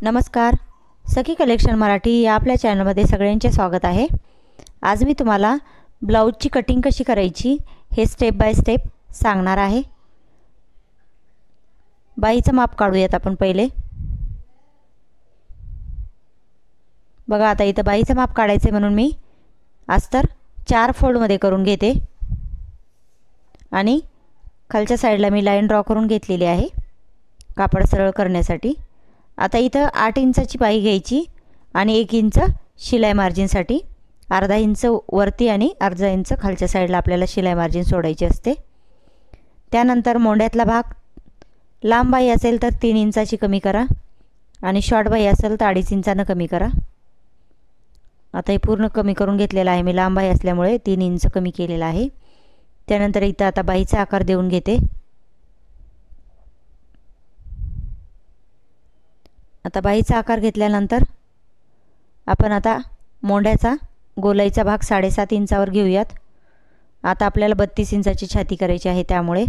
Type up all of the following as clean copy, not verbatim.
नमस्कार. सखी कलेक्शन मराठी या आपल्या चॅनलमध्ये सगळ्यांचे स्वागत आहे. आज मी तुम्हाला ब्लाऊजची कटिंग कशी करायची हे स्टेप बाय स्टेप सांगणार आहे. बाहीचं माप काढूयात आपण पहिले. बघा आता इथं बाहीचं माप काढायचे म्हणून मी अस्तर 4 फोल्डमध्ये करून घेते आणि खालच्या साईडला मी लाईन ड्रॉ करून घेतलेली आहे कापड सरळ करण्यासाठी. आता इथं 8 इंचाची बाही घ्यायची आणि 1 इंच शिलाई मार्जिनसाठी, अर्धा इंच वरती आणि अर्धा इंच खालच्या साईडला आपल्याला शिलाई मार्जिन सोडायची असते. त्यानंतर मोंड्यातला भाग लांब बाही असेल तर 3 इंचाची कमी करा आणि शॉर्ट बाही असेल तर 2.5 इंचानं कमी करा. आता हे पूर्ण कमी करून घेतलेलं आहे मी, लांब बाही असल्यामुळे 3 इंच कमी केलेला आहे. त्यानंतर इथं आता बाहीचा आकार देऊन घेते. आता बाहीचा आकार घेतल्यानंतर आपण आता मोंड्याचा गोलाईचा भाग 7.5 इंचावर घेऊयात. आता आपल्याला 32 इंचाची छाती करायची आहे त्यामुळे,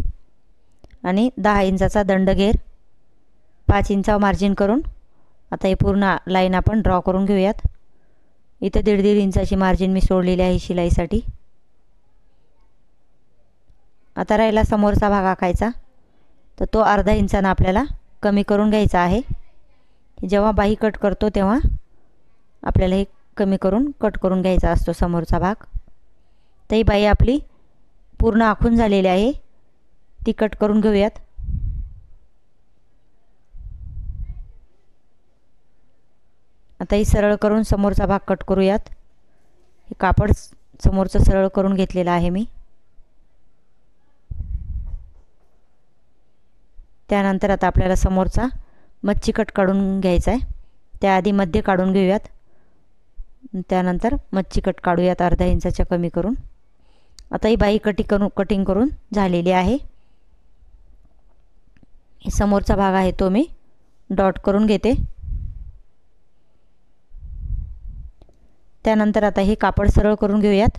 आणि 10 इंचाचा दंडघेर 5 इंचावर मार्जिन करून आता हे पूर्ण लाईन आपण ड्रॉ करून घेऊयात. इथं 1.5 इंचाची मार्जिन मी सोडलेली आहे शिलाईसाठी. आता राहिला समोरचा भाग आखायचा, तर तो अर्धा इंचानं आपल्याला कमी करून घ्यायचा आहे. जेव्हा बाही कट करतो तेव्हा आपल्याला हे कमी करून कट करून घ्यायचा असतो समोरचा भाग. तर ही बाही आपली पूर्ण आखून झालेली आहे, ती कट करून घेऊयात. आता ही सरळ करून समोरचा भाग कट करूयात. हे कापड समोरचं सरळ करून घेतलेलं आहे मी. त्यानंतर आता आपल्याला समोरचा मच्छी कट काढून घ्यायचा आहे. त्याआधी मध्य काढून घेऊयात, त्यानंतर मच्छी कट काढूयात अर्धा इंचाच्या कमी करून. आता ही बाही कटिंग करून झालेली आहे. समोरचा भाग आहे तो मी डॉट करून घेते. त्यानंतर आता हे कापड सरळ करून घेऊयात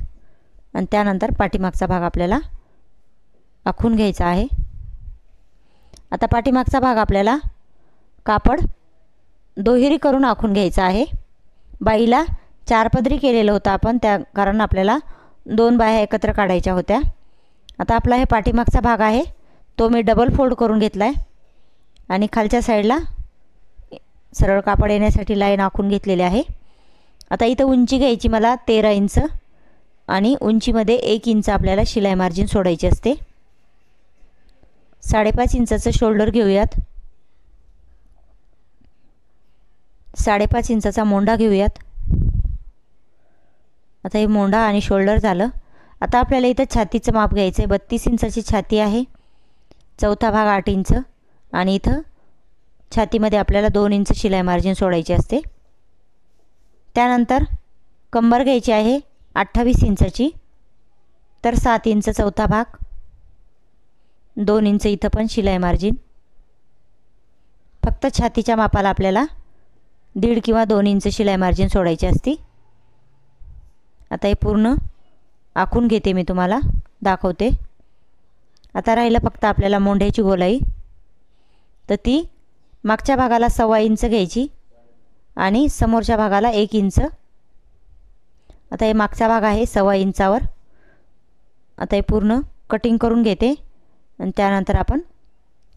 आणि त्यानंतर पाठीमागचा भाग आपल्याला आखून घ्यायचा आहे. आता पाठीमागचा भाग आपल्याला कापड दुहेरी करून आखून घ्यायचा आहे. बाहीला 4 पदरी केलेलं होतं आपण, त्या कारण आपल्याला 2 बाह्या एकत्र काढायच्या होत्या. आता आपला हे पाठीमागचा भाग आहे तो मी डबल फोल्ड करून घेतला आहे आणि खालच्या साईडला सरळ कापड येण्यासाठी लाईन आखून घेतलेली आहे. आता इथं उंची घ्यायची मला 13 इंच आणि उंचीमध्ये 1 इंच आपल्याला शिलाई मार्जिन सोडायची असते. 5.5 इंचाचं शोल्डर घेऊयात. 5.5 इंचाचा मोंढा घेऊयात. आता हे मोंढा आणि शोल्डर झालं. आता आपल्याला इथं छातीचं माप घ्यायचं आहे. 32 इंचाची छाती आहे, चौथा भाग 8 इंच आणि इथं छातीमध्ये आपल्याला 2 इंच शिलाई मार्जिन सोडायची असते. त्यानंतर कंबर घ्यायची आहे 28 इंचाची, तर 7 इंच चौथा भाग, 2 इंच इथं पण शिलाई मार्जिन. फक्त छातीच्या मापाला आपल्याला 1.5 किंवा 2 इंच शिलाई मार्जिन सोडायची असते. आता हे पूर्ण आखून घेते, मी तुम्हाला दाखवते. आता राहिलं फक्त आपल्याला मोंढ्याची गोलाई, तर ती मागच्या भागाला 1.25 इंच घ्यायची आणि समोरच्या भागाला 1 इंच. आता हे मागचा भाग आहे 1.25 इंचावर. आता हे पूर्ण कटिंग करून घेते आणि त्यानंतर आपण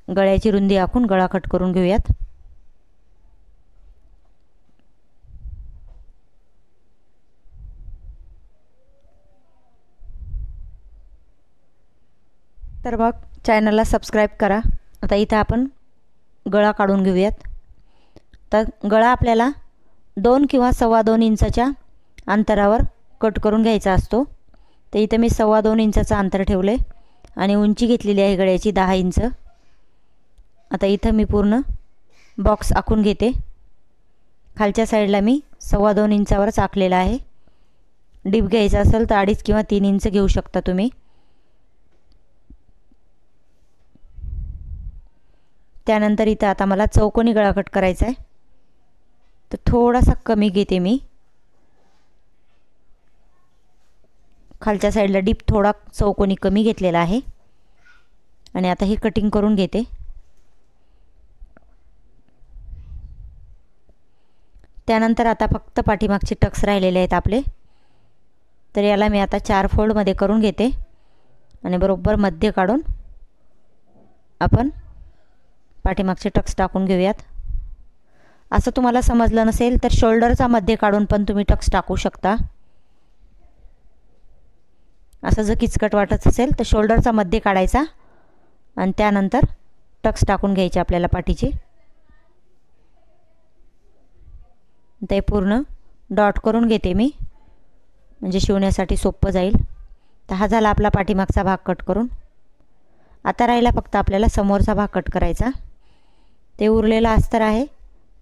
गळ्याची रुंदी आखून गळा कट करून घेऊयात. तर मग चॅनलला सबस्क्राईब करा. आता इथं आपण गळा काढून घेऊयात. तर गळा आपल्याला 2 किंवा 2.25 इंचाच्या अंतरावर कट करून घ्यायचा असतो. तर इथं मी 2.25 इंचाचं अंतर ठेवले आणि उंची घेतलेली आहे गळ्याची 10 इंच. आता इथं मी पूर्ण बॉक्स आखून घेते. खालच्या साईडला मी 2.25 इंचावरच आखलेला आहे. डीप घ्यायचा असेल तर 2.5 किंवा 3 इंच घेऊ शकता तुम्ही. त्यानंतर इथं आता मला चौकोनी गळा कट करायचा आहे, तर थोडासा कमी घेते मी. खालच्या साईडला डीप थोडा चौकोनी कमी घेतलेला आहे आणि आता ही कटिंग करून घेते. त्यानंतर आता फक्त पाठीमागचे टक्स राहिलेले आहेत आपले. तर याला मी आता 4 फोल्डमध्ये करून घेते आणि बरोबर मध्य काढून आपण पाठीमागचे टक्स टाकून घेऊयात. असं तुम्हाला समजलं नसेल तर शोल्डरचा मध्य काढून पण तुम्ही टक्स टाकू शकता. असं जर किचकट वाटत असेल तर शोल्डरचा मध्य काढायचा आणि त्यानंतर टक्स टाकून घ्यायचे आपल्याला पाठीचे. ते पूर्ण डॉट करून घेते मी, म्हणजे शिवण्यासाठी सोपं जाईल. तर हा झाला आपला पाठीमागचा भाग कट करून. आता राहिला फक्त आपल्याला समोरचा भाग कट करायचा. ते उरलेला अस्तर आहे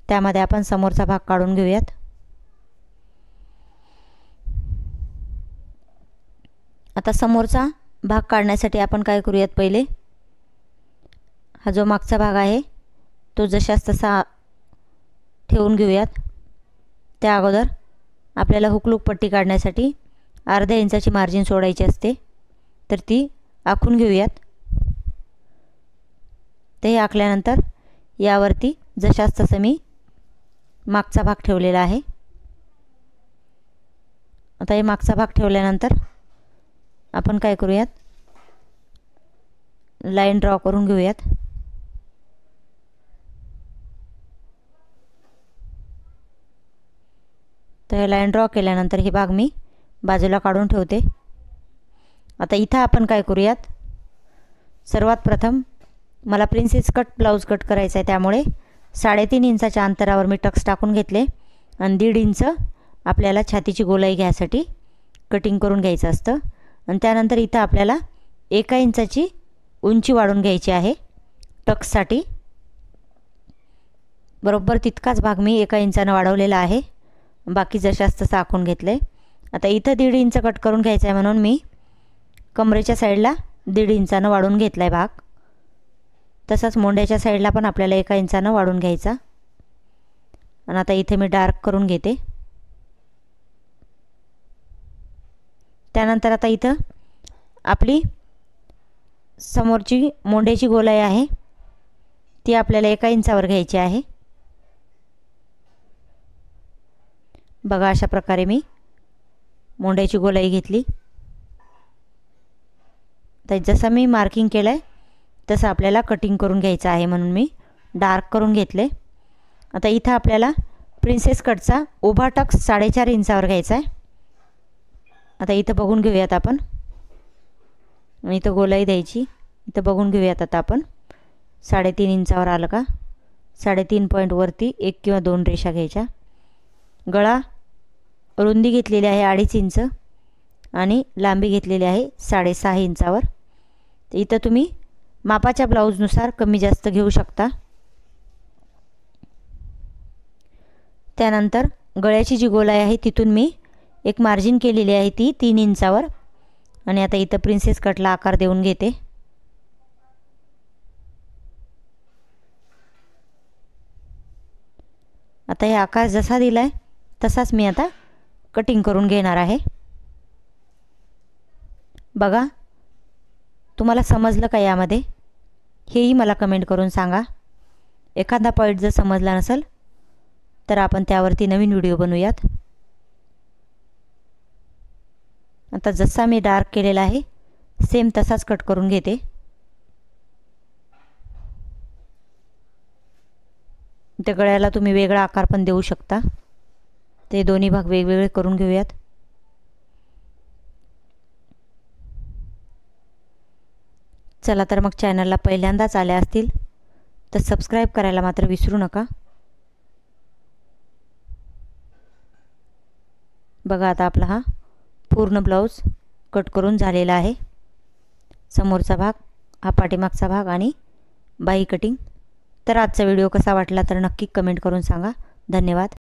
त्यामध्ये आपण समोरचा भाग काढून घेऊयात. आता समोरचा भाग काढण्यासाठी आपण काय करूयात, पहिले हा जो मागचा भाग आहे तो जशास तसा ठेवून घेऊयात. त्या अगोदर आपल्याला हुकलूक पट्टी काढण्यासाठी अर्ध्या इंचाची मार्जिन सोडायची असते, तर ती आखून घेऊयात. ते आखल्यानंतर यावरती जशास तसं मी मागचा भाग ठेवलेला आहे. आता हे मागचा भाग ठेवल्यानंतर आपण काय करूयात, लाईन ड्रॉ करून घेऊयात. तर लाईन ड्रॉ केल्यानंतर हे भाग मी बाजूला काढून ठेवते. आता इथं आपण काय करूयात, सर्वात प्रथम मला प्रिन्सेस कट ब्लाऊज कट करायचा आहे, त्यामुळे 3.5 इंचाच्या अंतरावर मी टक्स टाकून घेतले आणि 1.5 इंच आपल्याला छातीची गोलाई घ्यायसाठी कटिंग करून घ्यायचं असतं. आणि त्यानंतर इथं आपल्याला 1 इंचाची उंची वाढवून घ्यायची आहे टक्ससाठी. बरोबर तितकाच भाग मी 1 इंचानं वाढवलेला आहे, बाकी जशास तसं आखून घेतलं आहे. आता इथं 1.5 इंच कट करून घ्यायचं आहे म्हणून मी कमरेच्या साईडला 1.5 इंचानं वाढवून घेतला आहे भाग. तसंच मोंड्याच्या साईडला पण आपल्याला 1 इंचानं वाढवून घ्यायचा. आणि आता इथे मी डार्क करून घेते. त्यानंतर आता इथं आपली समोरची मोंड्याची गोलाई आहे ती आपल्याला 1 इंचावर घ्यायची आहे. बघा अशा प्रकारे मी मोंड्याची गोलाई घेतली. तर जसं मी मार्किंग केलं आहे तसं आपल्याला कटिंग करून घ्यायचं आहे म्हणून मी डार्क करून घेतले. आता इथं आपल्याला प्रिन्सेस कटचा उभा टक्स 4.5 इंचावर घ्यायचा आहे. आता इथं बघून घेऊयात आपण, इथं गोलाई द्यायची. इथं बघून घेऊयात आता आपण 3.5 इंचावर आलं का. 3.5 पॉईंटवरती 1 किंवा 2 रेषा घ्यायच्या. गळा रुंदी घेतलेली आहे 2.5 इंच आणि लांबी घेतलेली आहे 6.5 इंचावर. तर इथं तुम्ही मापाच्या ब्लाऊजनुसार कमी जास्त घेऊ शकता. त्यानंतर गळ्याची जी गोलाई आहे तिथून मी एक मार्जिन केलेली आहे ती 3 इंचावर. आणि आता इथं प्रिन्सेस कटला आकार देऊन घेते. आता हे आकार जसा दिला आहे तसाच मी आता कटिंग करून घेणार आहे. बघा तुम्हाला समजलं का यामध्ये, हेही मला कमेंट करून सांगा. एखादा पॉईंट जर समजला नसेल तर आपण त्यावरती नवीन व्हिडिओ बनवूयात. आता जसा मी डार्क केलेला आहे सेम तसाच कट करून घेते. त्या गळ्याला तुम्ही वेगळा आकार पण देऊ शकता. ते दोन्ही भाग वेगवेगळे करून घेऊयात. चला तर मग चॅनलला पहिल्यांदाच आले असतील तर सबस्क्राईब करायला मात्र विसरू नका. बघा आता आपला हा पूर्ण ब्लाऊज कट करून झालेला आहे. समोरचा भाग, हा पाठीमागचा भाग आणि बाही कटिंग. तर आजचा व्हिडिओ कसा वाटला तर नक्की कमेंट करून सांगा. धन्यवाद.